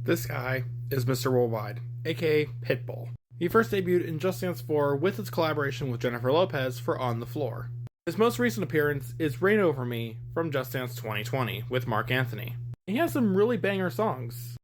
This guy is Mr. Worldwide, aka Pitbull. He first debuted in Just Dance 4 with its collaboration with Jennifer Lopez for On the Floor. His most recent appearance is Reign Over Me from Just Dance 2020 with Mark Anthony. He has some really banger songs,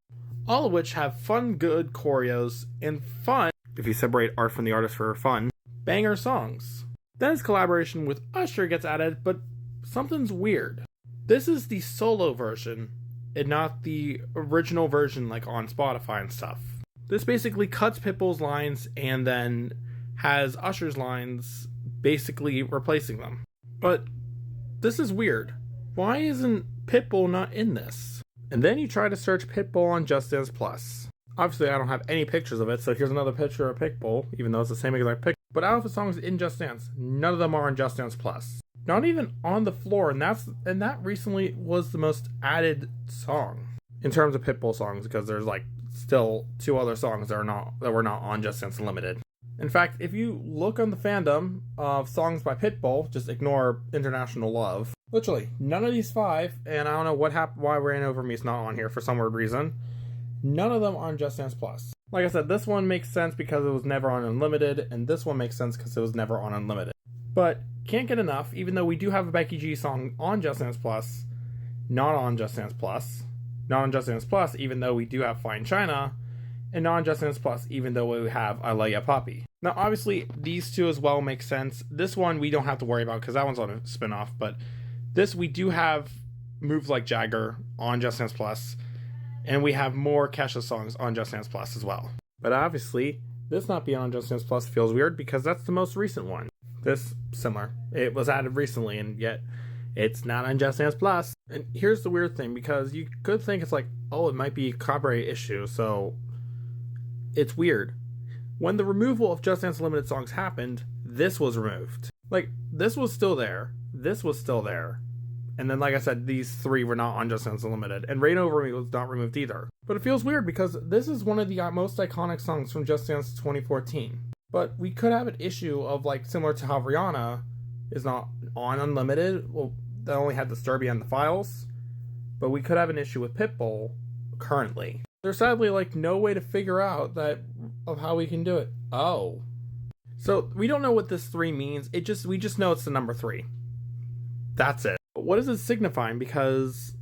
all of which have fun, good choreos and fun, if you separate art from the artist for fun, banger songs. Then his collaboration with Usher gets added, but something's weird. This is the solo version and not the original version like on Spotify and stuff. This basically cuts Pitbull's lines and then has Usher's lines basically replacing them. But this is weird. Why isn't Pitbull not in this? And then you try to search Pitbull on Just Dance Plus. Obviously I don't have any pictures of it, so here's another picture of Pitbull, even though it's the same exact picture. But out of the songs in Just Dance, none of them are on Just Dance Plus. Not even On the Floor, and that recently was the most added song in terms of Pitbull songs, because there's like still 2 other songs that were not on Just Dance Unlimited. In fact, if you look on the fandom of songs by Pitbull, just ignore International Love. Literally, none of these 5, and I don't know why Reign Over Me is not on here for some weird reason. None of them on Just Dance Plus. Like I said, this one makes sense because it was never on Unlimited, and this one makes sense because it was never on Unlimited. But can't get enough, even though we do have a Becky G song on Just Dance Plus, not on Just Dance Plus. Not on Just Dance Plus, even though we do have Fine China, and not on Just Dance Plus, even though we have I Love Ya Papi. Now, obviously, these 2 as well make sense. This one we don't have to worry about because that one's on a spin-off, but this we do have Moves Like Jagger on Just Dance Plus, and we have more Kesha songs on Just Dance Plus as well. But obviously, this not being on Just Dance Plus feels weird because that's the most recent one. This, similar. It was added recently, and yet it's not on Just Dance Plus. And here's the weird thing, because you could think it's like, oh, it might be a copyright issue, so it's weird. When the removal of Just Dance Limited songs happened, this was removed. Like, this was still there. This was still there. And then, like I said, these 3 were not on Just Dance Unlimited. And Reign Over Me was not removed either. But it feels weird because this is one of the most iconic songs from Just Dance 2014. But we could have an issue of, like, similar to how Rihanna is not on Unlimited. Well, they only had Disturbia and the files. But we could have an issue with Pitbull currently. There's sadly, like, no way to figure out of how we can do it. Oh. So, we don't know what this 3 means. We just know it's the number 3. That's it. But what is it signifying? Because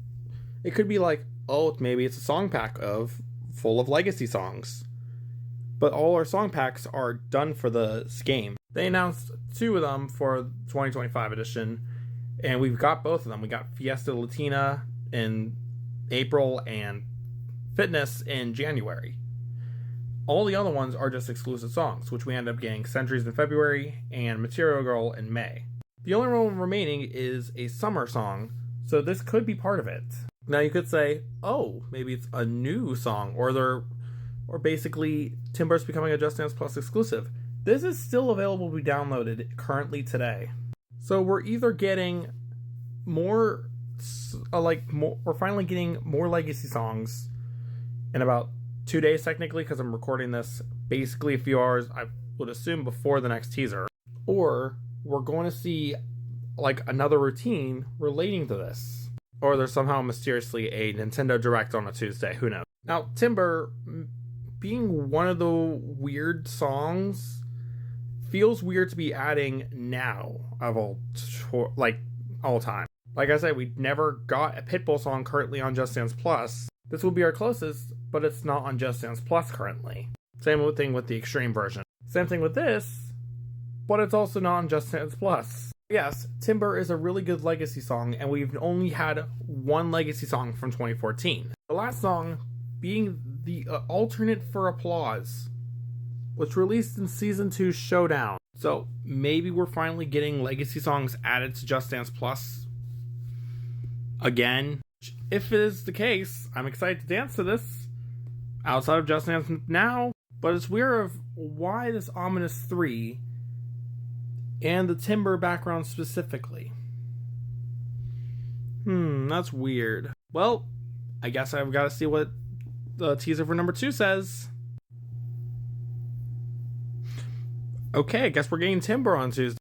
it could be like, oh, maybe it's a song pack full of legacy songs. But all our song packs are done for this game. They announced 2 of them for 2025 edition, and we've got both of them. We got Fiesta Latina in April and Fitness in January. All the other ones are just exclusive songs, which we end up getting Centuries in February and Material Girl in May. The only one remaining is a summer song, so this could be part of it. Now you could say, oh, maybe it's a new song, or basically Timber's becoming a Just Dance Plus exclusive. This is still available to be downloaded currently today. So we're either getting we're finally getting more legacy songs in about 2 days technically, because I'm recording this basically a few hours, I would assume, before the next teaser. Or we're going to see like another routine relating to this. Or there's somehow mysteriously a Nintendo Direct on a Tuesday, who knows. Now, Timber being one of the weird songs feels weird to be adding now of all time. Like I said, we never got a Pitbull song currently on Just Dance Plus. This will be our closest, but it's not on Just Dance Plus currently. Same thing with the Extreme version. Same thing with this, but it's also not on Just Dance Plus. Yes, Timber is a really good legacy song, and we've only had 1 legacy song from 2014. The last song being the alternate for Applause, which released in Season 2 Showdown. So maybe we're finally getting legacy songs added to Just Dance Plus again. If it is the case, I'm excited to dance to this outside of Just Dance now, but it's weird of why this ominous 3 and the Timber background specifically. That's weird. Well, I guess I've got to see what the teaser for number 2 says. Okay, I guess we're getting Timber on Tuesday.